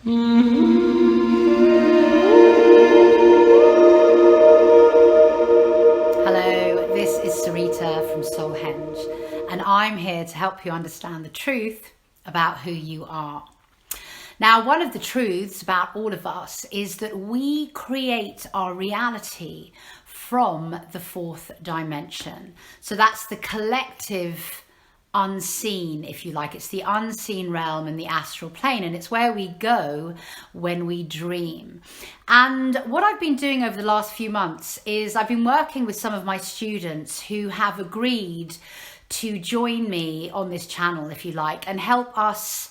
Hello, this is Sarita from Soulhenge, and I'm here to help you understand the truth about who you are. Now, one of the truths about all of us is that we create our reality from the fourth dimension. So that's the collective unseen, if you like. It's the unseen realm and the astral plane, and it's where we go when we dream. And what I've been doing over the last few months is I've been working with some of my students who have agreed to join me on this channel, if you like, and help us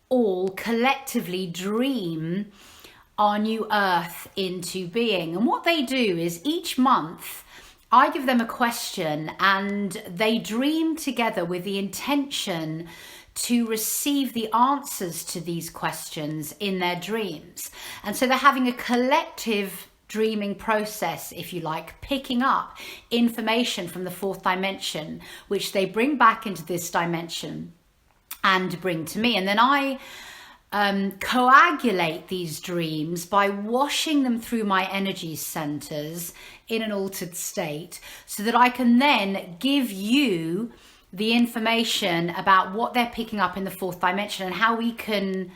all collectively dream our new earth into being. And what they do is each month I give them a question and they dream together with the intention to receive the answers to these questions in their dreams. And so they're having a collective dreaming process, if you like, picking up information from the fourth dimension, which they bring back into this dimension and bring to me. And then I coagulate these dreams by washing them through my energy centers in an altered state, so that I can then give you the information about what they're picking up in the fourth dimension and how we can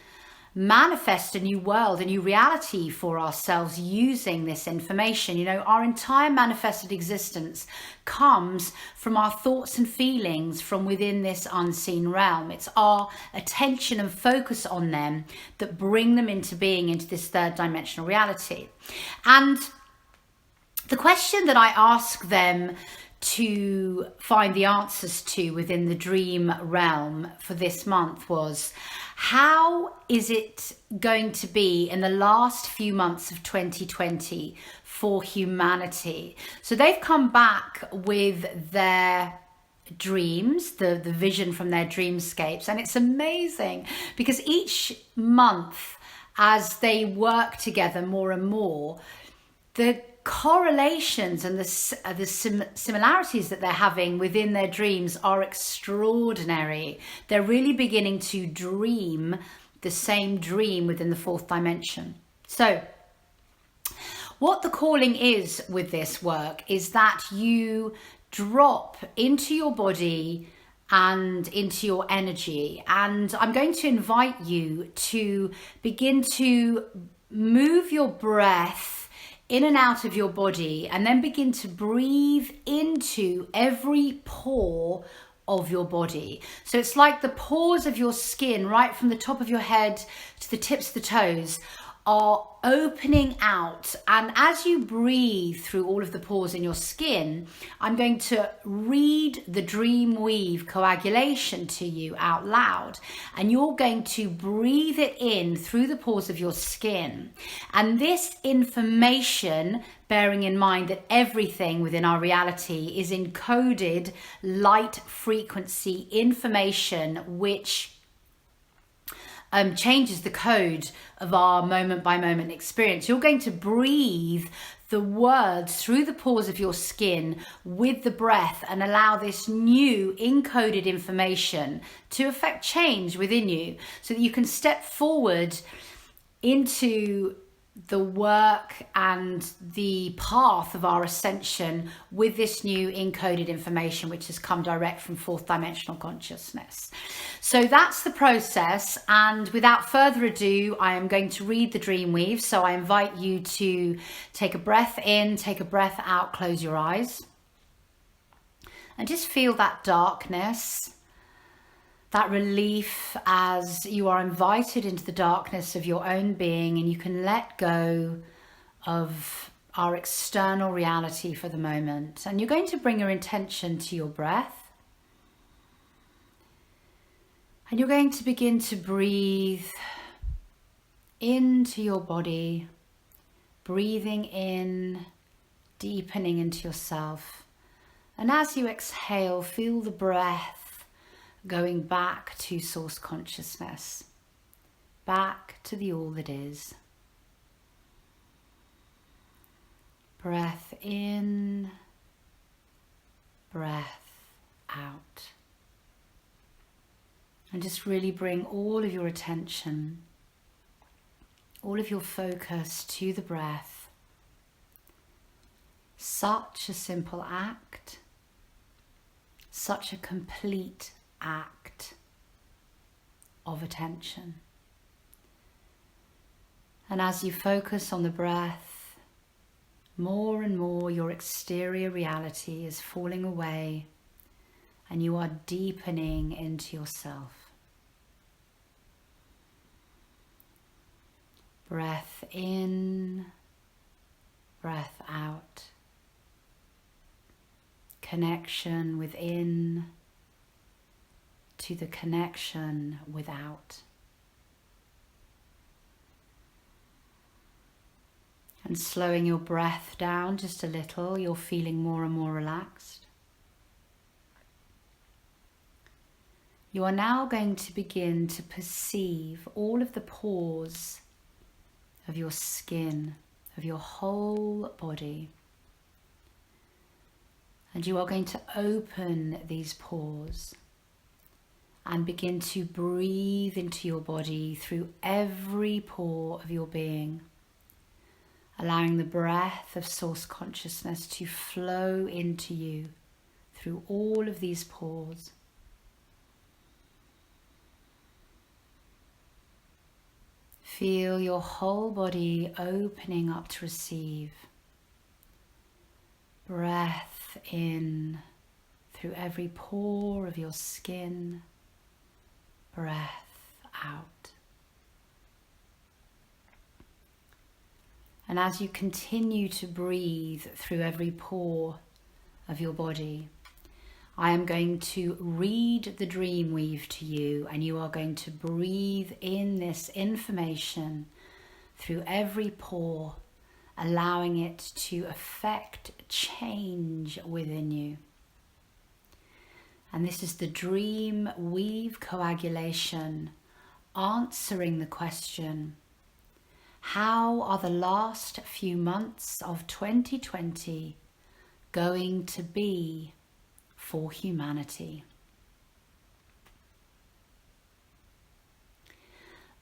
manifest a new world, a new reality for ourselves using this information. You know, our entire manifested existence comes from our thoughts and feelings from within this unseen realm. It's our attention and focus on them that bring them into being, into this third dimensional reality. And the question that I ask them to find the answers to within the dream realm for this month was, how is it going to be in the last few months of 2020 for humanity? So they've come back with their dreams, the vision from their dreamscapes, and it's amazing because each month as they work together more and more, the correlations and the similarities that they're having within their dreams are extraordinary. They're really beginning to dream the same dream within the fourth dimension. So what the calling is with this work is that you drop into your body and into your energy, and I'm going to invite you to begin to move your breath in and out of your body, and then begin to breathe into every pore of your body. So it's like the pores of your skin, right from the top of your head to the tips of the toes, are opening out. And as you breathe through all of the pores in your skin, I'm going to read the dream weave coagulation to you out loud, and you're going to breathe it in through the pores of your skin. And this information, bearing in mind that everything within our reality is encoded light frequency information, which changes the code of our moment by moment experience. You're going to breathe the words through the pores of your skin with the breath and allow this new encoded information to affect change within you, so that you can step forward into the work and the path of our ascension with this new encoded information, which has come direct from fourth dimensional consciousness. So that's the process, and without further ado, I am going to read the dream weave. So I invite you to take a breath in, take a breath out, close your eyes, and just feel that darkness, that relief as you are invited into the darkness of your own being, and you can let go of our external reality for the moment. And you're going to bring your intention to your breath, and you're going to begin to breathe into your body, breathing in, deepening into yourself. And as you exhale, feel the breath going back to source consciousness, back to the all that is. Breath in, breath out. And just really bring all of your attention all of your focus to the breath. Such a simple act, such a complete act of attention. And as you focus on the breath, more and more your exterior reality is falling away and you are deepening into yourself. Breath in, breath out. Connection within to the connection without. And slowing your breath down just a little, you're feeling more and more relaxed. You are now going to begin to perceive all of the pores of your skin, of your whole body. And you are going to open these pores and begin to breathe into your body through every pore of your being, allowing the breath of source consciousness to flow into you through all of these pores. Feel your whole body opening up to receive. Breath in through every pore of your skin. Breath out. And as you continue to breathe through every pore of your body, I am going to read the dream weave to you, and you are going to breathe in this information through every pore, allowing it to affect change within you. And this is the dream weave coagulation, answering the question, how are the last few months of 2020 going to be for humanity?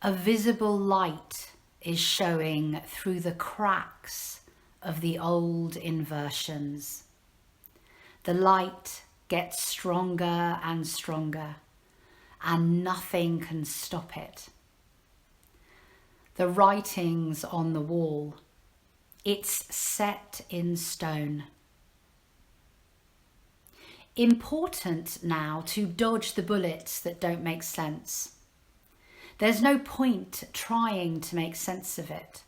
A visible light is showing through the cracks of the old inversions. The light gets stronger and stronger, and nothing can stop it. The writings on the wall, it's set in stone. Important now to dodge the bullets that don't make sense. There's no point trying to make sense of it.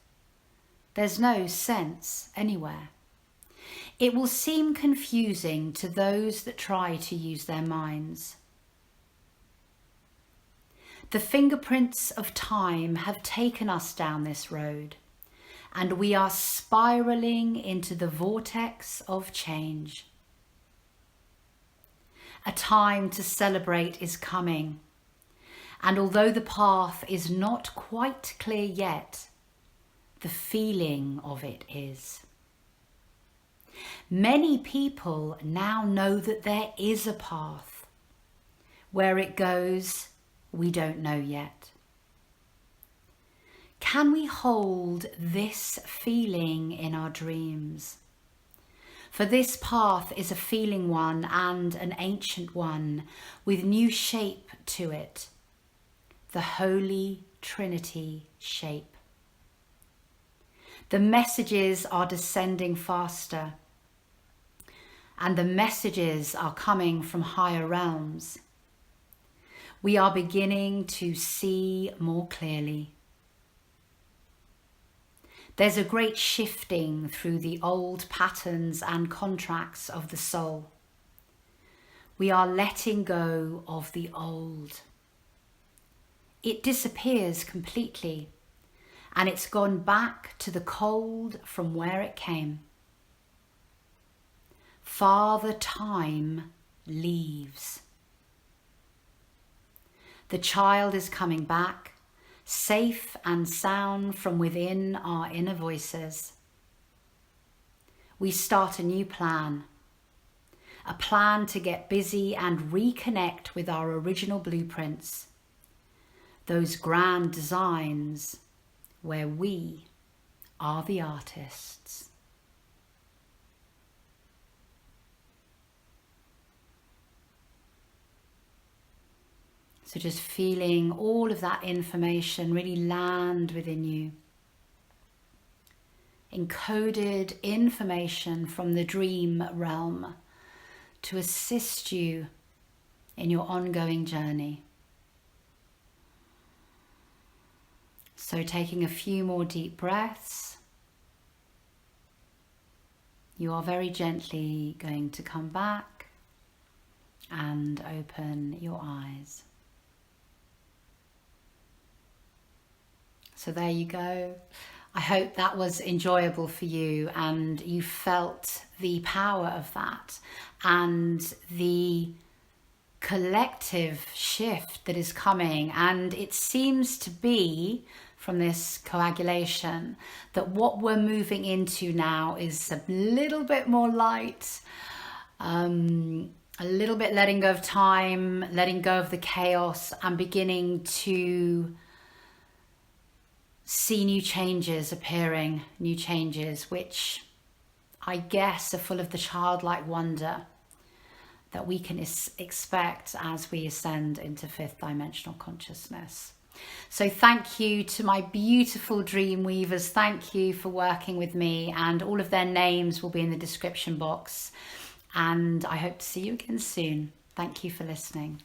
There's no sense anywhere. It will seem confusing to those that try to use their minds. The fingerprints of time have taken us down this road, and we are spiraling into the vortex of change. A time to celebrate is coming, and although the path is not quite clear yet, the feeling of it is. Many people now know that there is a path. Where it goes, we don't know yet. Can we hold this feeling in our dreams? For this path is a feeling one and an ancient one with new shape to it, the Holy Trinity shape. The messages are descending faster, and the messages are coming from higher realms. We are beginning to see more clearly. There's a great shifting through the old patterns and contracts of the soul. We are letting go of the old. It disappears completely, and it's gone back to the cold from where it came. Father Time leaves. The child is coming back, safe and sound from within our inner voices. We start a new plan, a plan to get busy and reconnect with our original blueprints, those grand designs where we are the artists. So just feeling all of that information really land within you. Encoded information from the dream realm to assist you in your ongoing journey. So taking a few more deep breaths, you are very gently going to come back and open your eyes. So there you go. I hope that was enjoyable for you and you felt the power of that and the collective shift that is coming. And it seems to be, from this coagulation, that what we're moving into now is a little bit more light, a little bit letting go of time, letting go of the chaos, and beginning to see new changes appearing, new changes which I guess are full of the childlike wonder that we can expect as we ascend into fifth dimensional consciousness. So thank you to my beautiful dream weavers. Thank you for working with me, and all of their names will be in the description box. And I hope to see you again soon. Thank you for listening.